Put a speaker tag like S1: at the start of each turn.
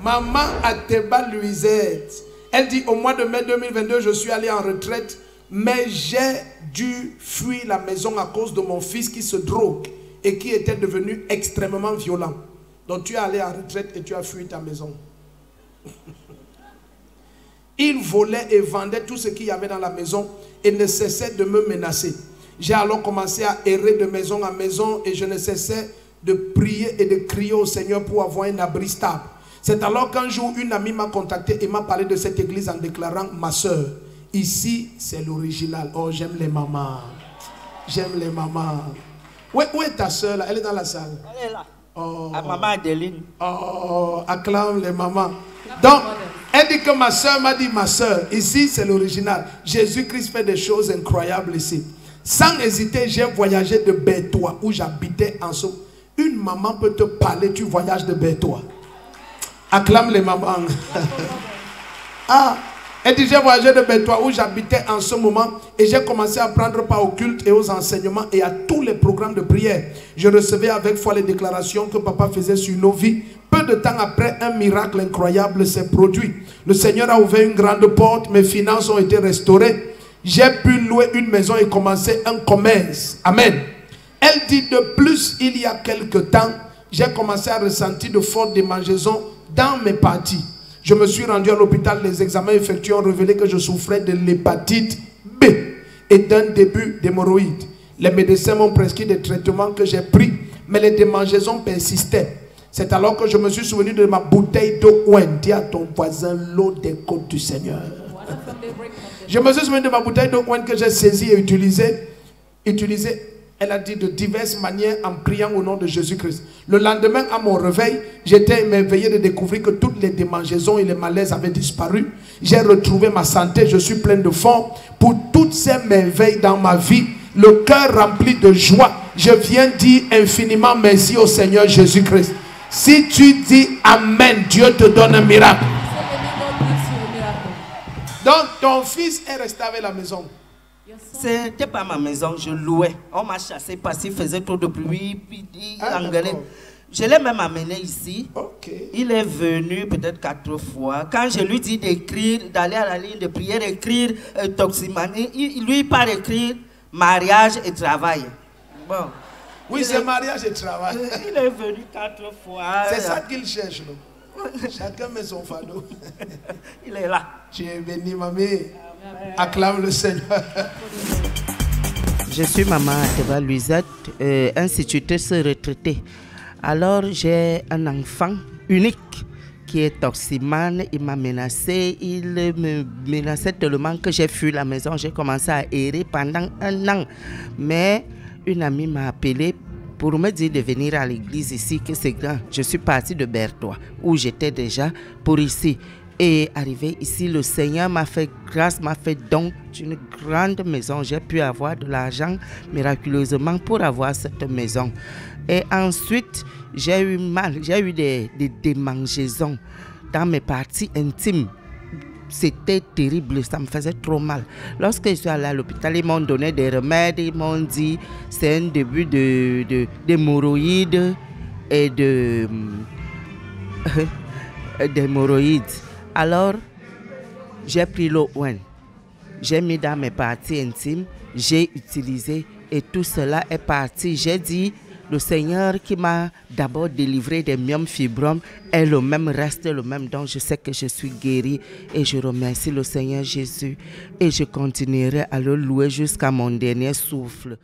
S1: Maman Ateba Louisette. Elle dit au mois de mai 2022, je suis allée en retraite, mais j'ai dû fuir la maison à cause de mon fils qui se drogue et qui était devenu extrêmement violent. Donc tu es allé en retraite et tu as fui ta maison. Il volait et vendait tout ce qu'il y avait dans la maison et ne cessait de me menacer. J'ai alors commencé à errer de maison en maison et je ne cessais de prier et de crier au Seigneur pour avoir un abri stable. C'est alors qu'un jour, une amie m'a contacté et m'a parlé de cette église en déclarant: ma soeur, ici c'est l'original. Oh, j'aime les mamans. J'aime les mamans. Où est ta soeur là? Elle est dans la salle.
S2: Elle est là.
S1: Oh.
S2: À maman Adeline.
S1: Oh, acclame les mamans. Donc, elle dit que ma soeur m'a dit: ma soeur, ici c'est l'original. Jésus-Christ fait des choses incroyables ici. Sans hésiter, j'ai voyagé de Bertois où j'habitais en Somme. Une maman peut te parler, tu voyages de Bertois. Acclame les mamans. Ah, elle dit: j'ai voyagé de Bertois où j'habitais en ce moment et j'ai commencé à prendre part au culte et aux enseignements et à tous les programmes de prière. Je recevais avec foi les déclarations que papa faisait sur nos vies. Peu de temps après, un miracle incroyable s'est produit. Le Seigneur a ouvert une grande porte, mes finances ont été restaurées. J'ai pu louer une maison et commencer un commerce. Amen. Elle dit: de plus, il y a quelque temps, j'ai commencé à ressentir de fortes démangeaisons dans mes parties. Je me suis rendu à l'hôpital, les examens effectués ont révélé que je souffrais de l'hépatite B et d'un début d'hémorroïdes. Les médecins m'ont prescrit des traitements que j'ai pris, mais les démangeaisons persistaient. C'est alors que je me suis souvenu de ma bouteille d'eau ointe. Dis à ton voisin: l'eau des côtes du Seigneur. Je me suis souvenu de ma bouteille d'eau ointe que j'ai saisie et utilisée. Elle a dit de diverses manières en priant au nom de Jésus-Christ. Le lendemain, à mon réveil, j'étais émerveillé de découvrir que toutes les démangeaisons et les malaises avaient disparu. J'ai retrouvé ma santé, je suis plein de force. Pour toutes ces merveilles dans ma vie, le cœur rempli de joie, je viens dire infiniment merci au Seigneur Jésus-Christ. Si tu dis Amen, Dieu te donne un miracle. Donc ton fils est resté avec la maison.
S2: C'était pas ma maison, je louais. On m'a chassé parce qu'il faisait trop de bruit. Je l'ai même amené ici.
S1: Okay.
S2: Il est venu peut-être 4 fois. Quand je lui dis d'écrire, d'aller à la ligne de prière, écrire toximanie, lui part écrire mariage et travail. Bon.
S1: Oui, c'est mariage et travail.
S2: Il est venu 4 fois.
S1: C'est ça qu'il cherche. Chacun met son fardeau.
S2: Il est là.
S1: Tu es béni, mamie. Acclame le Seigneur.
S3: Je suis maman Ateba Louisette, institutrice retraitée. Alors j'ai un enfant unique qui est toximane. Il m'a menacé. Il me menaçait tellement que j'ai fui la maison. J'ai commencé à errer pendant 1 an. Mais une amie m'a appelé pour me dire de venir à l'église ici, que c'est grand. Je suis partie de Bertois, où j'étais déjà, pour ici. Et arrivé ici, le Seigneur m'a fait grâce, m'a fait don d'une grande maison. J'ai pu avoir de l'argent miraculeusement pour avoir cette maison. Et ensuite, j'ai eu mal, j'ai eu des démangeaisons dans mes parties intimes. C'était terrible, ça me faisait trop mal. Lorsque je suis allée à l'hôpital, ils m'ont donné des remèdes, ils m'ont dit c'est un début d'hémorroïdes et d'hémorroïdes. Alors, j'ai pris l'eau ointe, j'ai mis dans mes parties intimes, j'ai utilisé et tout cela est parti. J'ai dit, le Seigneur qui m'a d'abord délivré des myome fibromes est le même, reste le même. Donc je sais que je suis guérie et je remercie le Seigneur Jésus et je continuerai à le louer jusqu'à mon dernier souffle.